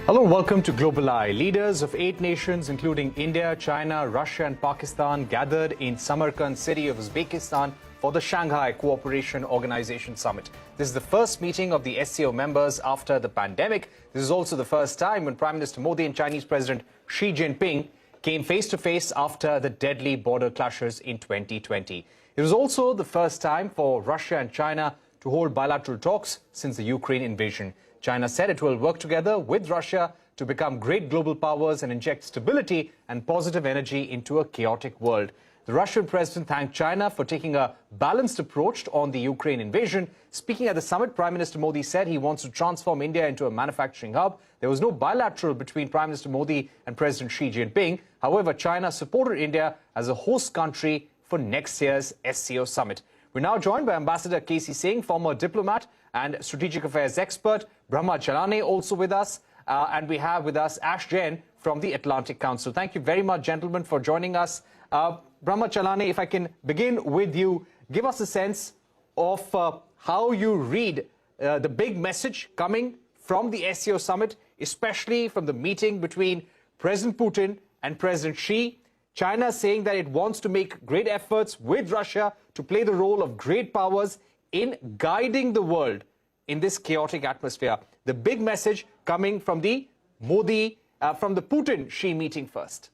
Hello and welcome to Global Eye. Leaders of 8 nations, including India, China, Russia and Pakistan, gathered in Samarkand city of Uzbekistan for the Shanghai Cooperation Organization Summit. This is the first meeting of the SCO members after the pandemic. This is also the first time when Prime Minister Modi and Chinese President Xi Jinping came face-to-face after the deadly border clashes in 2020. It was also the first time for Russia and China to hold bilateral talks since the Ukraine invasion. China said it will work together with Russia to become great global powers and inject stability and positive energy into a chaotic world. The Russian president thanked China for taking a balanced approach on the Ukraine invasion. Speaking at the summit, Prime Minister Modi said he wants to transform India into a manufacturing hub. There was no bilateral between Prime Minister Modi and President Xi Jinping. However, China supported India as a host country for next year's SCO summit. We're now joined by Ambassador K.C. Singh, former diplomat and strategic affairs expert, Brahma Chellaney also with us, and we have with us Ash Jain from the Atlantic Council. Thank you very much, gentlemen, for joining us. Brahma Chellaney, if I can begin with you, give us a sense of how you read the big message coming from the SCO summit, especially from the meeting between President Putin and President Xi. China saying that it wants to make great efforts with Russia to play the role of great powers in guiding the world in this chaotic atmosphere. The big message coming from the Putin-Xi meeting first.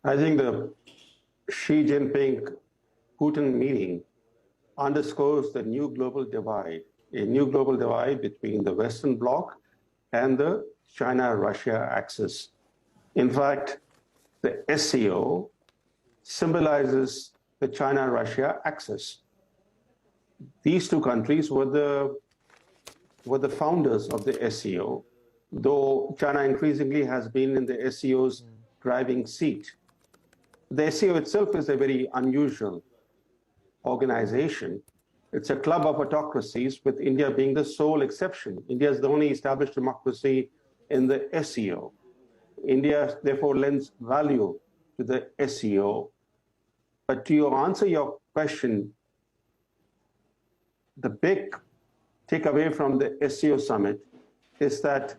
I think the Xi Jinping-Putin meeting underscores the new global divide, a new global divide between the Western Bloc and the China-Russia axis. In fact, the SCO symbolizes the China-Russia axis. These two countries were the founders of the SCO, though China increasingly has been in the SCO's driving seat. The SCO itself is a very unusual organization. It's a club of autocracies, with India being the sole exception. India is the only established democracy in the SCO. India, therefore, lends value to the SCO. But to answer your question, the big takeaway from the SCO summit is that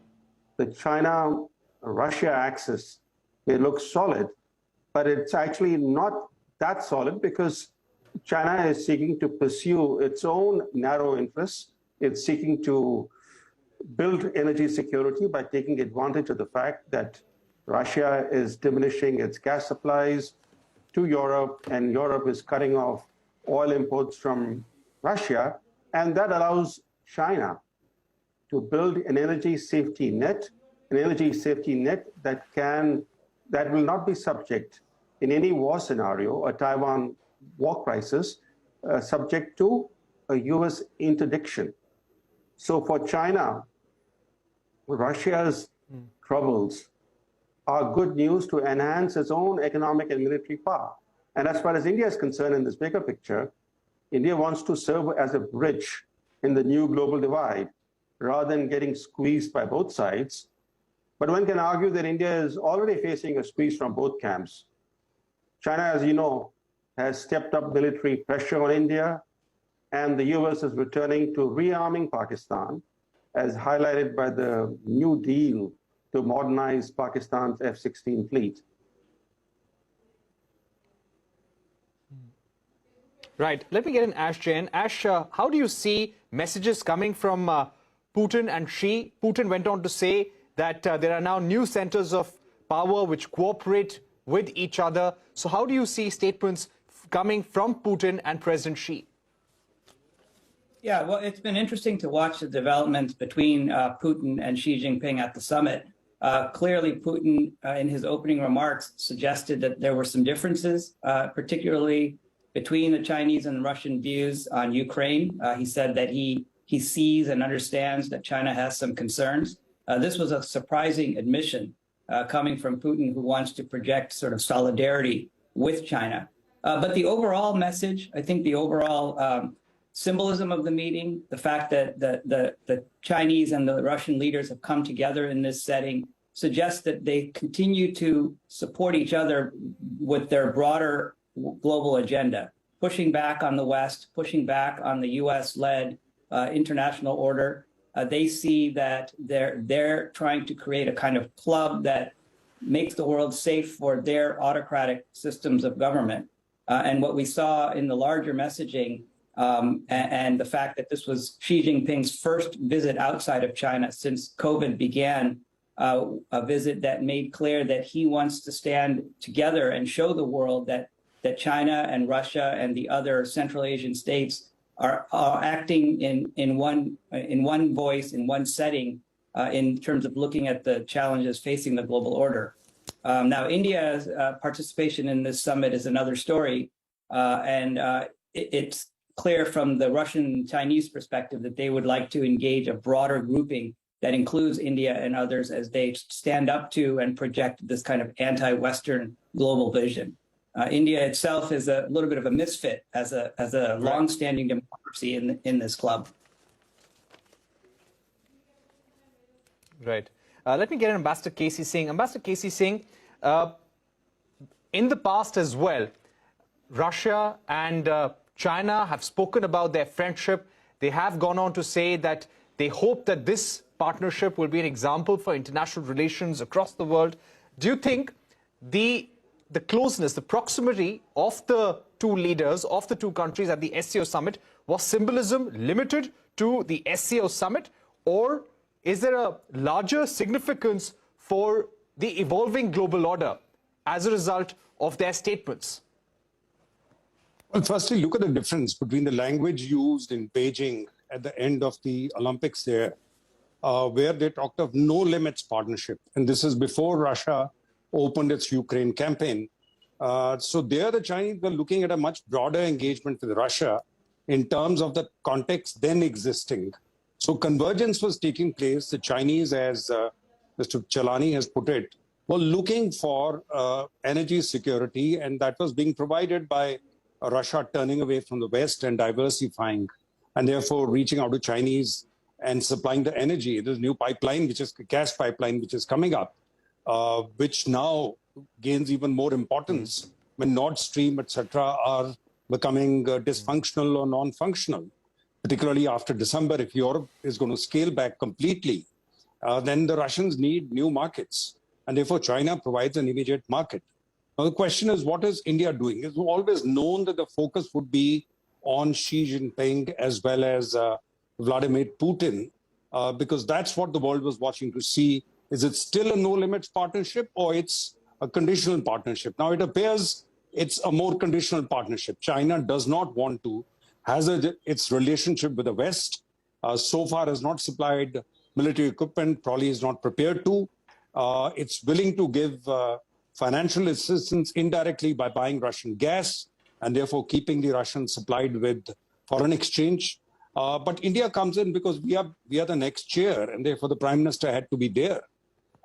the China-Russia axis may look solid, but it's actually not that solid, because China is seeking to pursue its own narrow interests. It's seeking to build energy security by taking advantage of the fact that Russia is diminishing its gas supplies to Europe, and Europe is cutting off oil imports from Russia, and that allows China to build an energy safety net that will not be subject in any war scenario, a Taiwan war crisis, subject to a US interdiction. So for China, Russia's troubles are good news to enhance its own economic and military power. And as far as India is concerned in this bigger picture, India wants to serve as a bridge in the new global divide, rather than getting squeezed by both sides. But one can argue that India is already facing a squeeze from both camps. China, as you know, has stepped up military pressure on India, and the US is returning to rearming Pakistan, as highlighted by the New Deal to modernize Pakistan's F-16 fleet. Right. Let me get an Ash Jain. Ash, how do you see messages coming from Putin and Xi? Putin went on to say that there are now new centers of power which cooperate with each other. So how do you see statements coming from Putin and President Xi? Yeah, well, it's been interesting to watch the developments between Putin and Xi Jinping at the summit. Clearly, Putin, in his opening remarks, suggested that there were some differences, particularly between the Chinese and Russian views on Ukraine. He said that he sees and understands that China has some concerns. This was a surprising admission coming from Putin, who wants to project sort of solidarity with China. But the overall message, I think the overall symbolism of the meeting, the fact that the Chinese and the Russian leaders have come together in this setting, suggests that they continue to support each other with their broader global agenda, pushing back on the West, pushing back on the US-led international order, they see that they're trying to create a kind of club that makes the world safe for their autocratic systems of government. And what we saw in the larger messaging and the fact that this was Xi Jinping's first visit outside of China since COVID began, a visit that made clear that he wants to stand together and show the world that China and Russia and the other Central Asian states are acting in one voice, in one setting, in terms of looking at the challenges facing the global order. Now, India's participation in this summit is another story, and it's clear from the Russian-Chinese perspective that they would like to engage a broader grouping that includes India and others as they stand up to and project this kind of anti-Western global vision. India itself is a little bit of a misfit as a long-standing democracy in this club. Right. Let me get Ambassador K.C. Singh. Ambassador K.C. Singh, in the past as well, Russia and China have spoken about their friendship. They have gone on to say that they hope that this partnership will be an example for international relations across the world. Do you think the closeness, the proximity of the two leaders, of the two countries at the SCO summit was symbolism limited to the SCO summit, or is there a larger significance for the evolving global order as a result of their statements? Well, firstly, look at the difference between the language used in Beijing at the end of the Olympics there, where they talked of no limits partnership. And this is before Russia opened its Ukraine campaign. So there the Chinese were looking at a much broader engagement with Russia in terms of the context then existing. So convergence was taking place. The Chinese, as Mr. Chellaney has put it, were looking for energy security, and that was being provided by Russia turning away from the West and diversifying, and therefore reaching out to Chinese and supplying the energy. There's a new pipeline, which is a gas pipeline, which is coming up, which now gains even more importance when Nord Stream, etc., are becoming dysfunctional or non-functional. Particularly after December, if Europe is going to scale back completely, then the Russians need new markets. And therefore, China provides an immediate market. Now, the question is, what is India doing? It's always known that the focus would be on Xi Jinping as well as Vladimir Putin, because that's what the world was watching to see. Is it still a no-limits partnership, or it's a conditional partnership? Now, it appears it's a more conditional partnership. China does not want to hazard its relationship with the West. So far has not supplied military equipment, probably is not prepared to. It's willing to give financial assistance indirectly by buying Russian gas and therefore keeping the Russians supplied with foreign exchange. But India comes in because we are the next chair, and therefore the Prime Minister had to be there.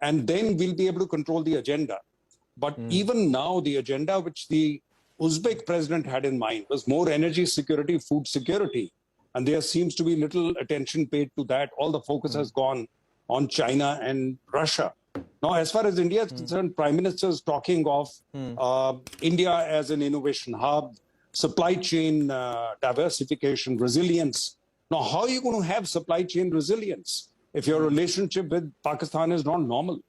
And then we'll be able to control the agenda. But even now, the agenda which the Uzbek president had in mind was more energy security, food security. And there seems to be little attention paid to that. All the focus has gone on China and Russia. Now, as far as India is concerned, Prime Minister is talking of India as an innovation hub, supply chain diversification, resilience. Now, how are you going to have supply chain resilience if your relationship with Pakistan is not normal?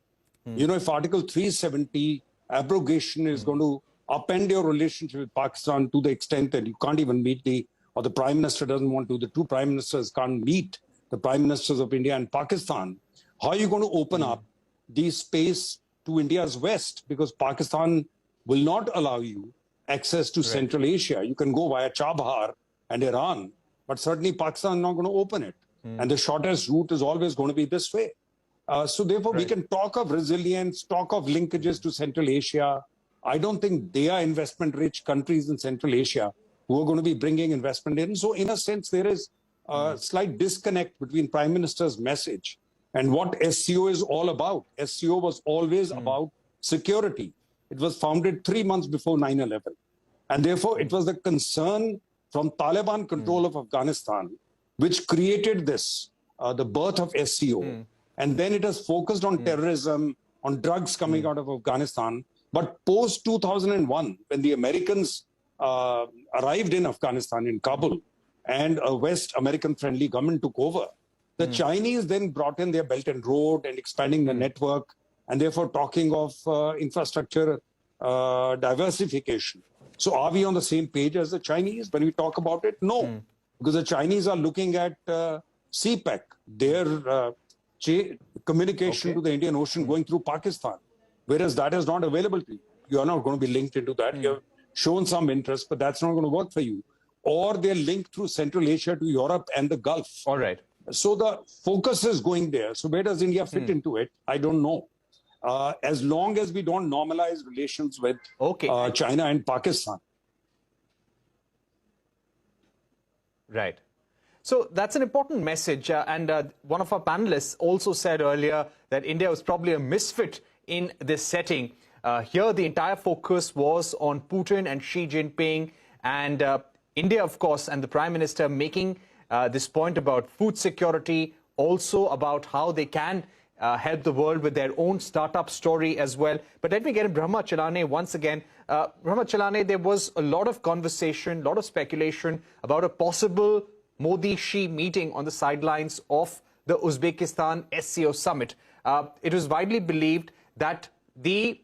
You know, if Article 370 abrogation is going to upend your relationship with Pakistan to the extent that you can't even meet or the Prime Minister doesn't want to, the two Prime Ministers can't meet the Prime Ministers of India and Pakistan, how are you going to open up the space to India's West? Because Pakistan will not allow you access to Central Asia. You can go via Chabahar and Iran, but certainly Pakistan is not going to open it. And the shortest route is always going to be this way. So therefore, we can talk of resilience, talk of linkages to Central Asia. I don't think they are investment-rich countries in Central Asia who are going to be bringing investment in. So in a sense, there is a slight disconnect between Prime Minister's message and what SCO is all about. SCO was always about security. It was founded 3 months before 9/11. And therefore, it was the concern from Taliban control of Afghanistan which created this, the birth of SCO. And then it has focused on terrorism, on drugs coming out of Afghanistan. But post-2001, when the Americans arrived in Afghanistan, in Kabul, and a West American-friendly government took over, The Chinese then brought in their Belt and Road and expanding the network, and therefore talking of infrastructure diversification. So are we on the same page as the Chinese when we talk about it? No, because the Chinese are looking at CPEC, their communication to the Indian Ocean going through Pakistan, whereas that is not available to you. You are not going to be linked into that. You have shown some interest, but that's not going to work for you. Or they're linked through Central Asia to Europe and the Gulf. All right. So the focus is going there. So where does India fit into it? I don't know. As long as we don't normalize relations with China and Pakistan. Right. So that's an important message. And one of our panelists also said earlier that India was probably a misfit in this setting. Here, the entire focus was on Putin and Xi Jinping and India, of course, and the Prime Minister making this point about food security, also about how they can help the world with their own startup story as well. But let me get in Brahma Chellaney once again. Brahma Chellaney, there was a lot of conversation, a lot of speculation about a possible Modi-Xi meeting on the sidelines of the Uzbekistan SCO summit. It was widely believed that the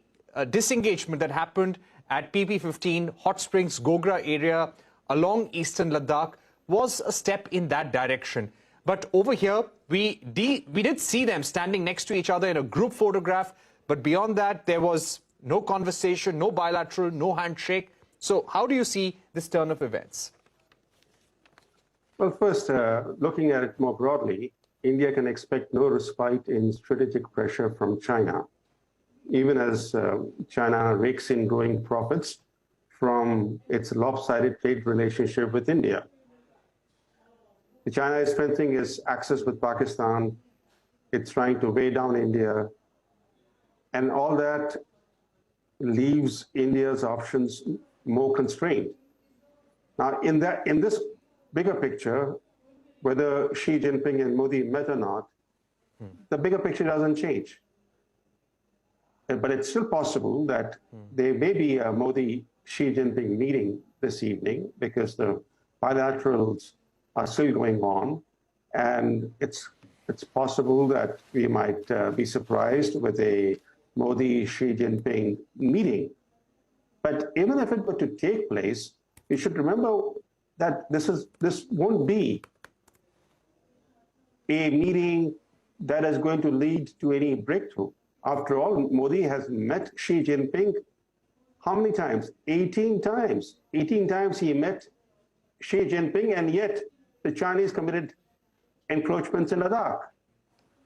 disengagement that happened at PP-15 Hot Springs Gogra area along eastern Ladakh was a step in that direction. But over here, we did see them standing next to each other in a group photograph. But beyond that, there was no conversation, no bilateral, no handshake. So how do you see this turn of events? Well, first, looking at it more broadly, India can expect no respite in strategic pressure from China, even as China rakes in growing profits from its lopsided trade relationship with India. China is strengthening its access with Pakistan. It's trying to weigh down India. And all that leaves India's options more constrained. Now, in this bigger picture, whether Xi Jinping and Modi met or not, the bigger picture doesn't change. But it's still possible that there may be a Modi-Xi Jinping meeting this evening because the bilaterals are still going on. And it's possible that we might be surprised with a Modi-Xi Jinping meeting. But even if it were to take place, we should remember that this won't be a meeting that is going to lead to any breakthrough. After all, Modi has met Xi Jinping how many times? 18 times. 18 times he met Xi Jinping, and yet the Chinese committed encroachments in Ladakh.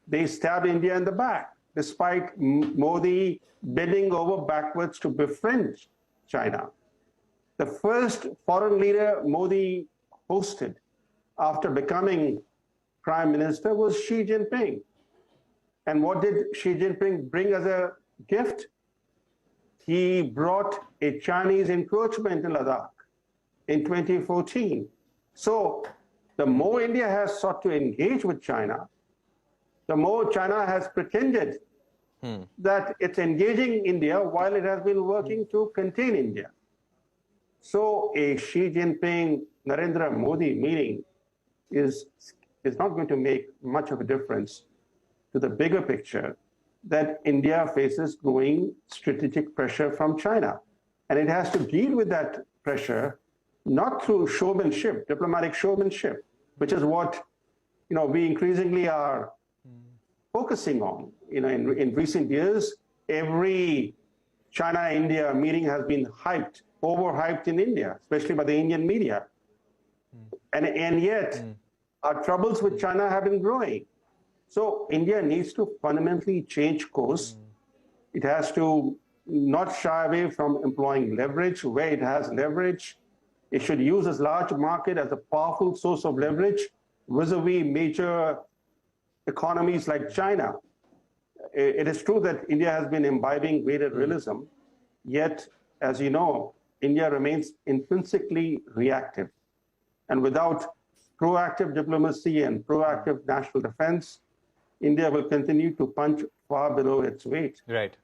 They stabbed India in the back, despite Modi bending over backwards to befriend China. The first foreign leader Modi hosted after becoming prime minister was Xi Jinping. And what did Xi Jinping bring as a gift? He brought a Chinese encroachment in Ladakh in 2014. So the more India has sought to engage with China, the more China has pretended that it's engaging India while it has been working to contain India. So a Xi Jinping, Narendra Modi meeting is not going to make much of a difference to the bigger picture that India faces growing strategic pressure from China. And it has to deal with that pressure, not through showmanship, diplomatic showmanship, which is what we increasingly are focusing on. In recent years, every China-India meeting has been overhyped in India, especially by the Indian media. And yet, our troubles with China have been growing. So India needs to fundamentally change course. It has to not shy away from employing leverage where it has leverage. It should use its large market as a powerful source of leverage vis-a-vis major economies like China. It is true that India has been imbibing greater realism, yet, as you know, India remains intrinsically reactive. And without proactive diplomacy and proactive national defense, India will continue to punch far below its weight. Right.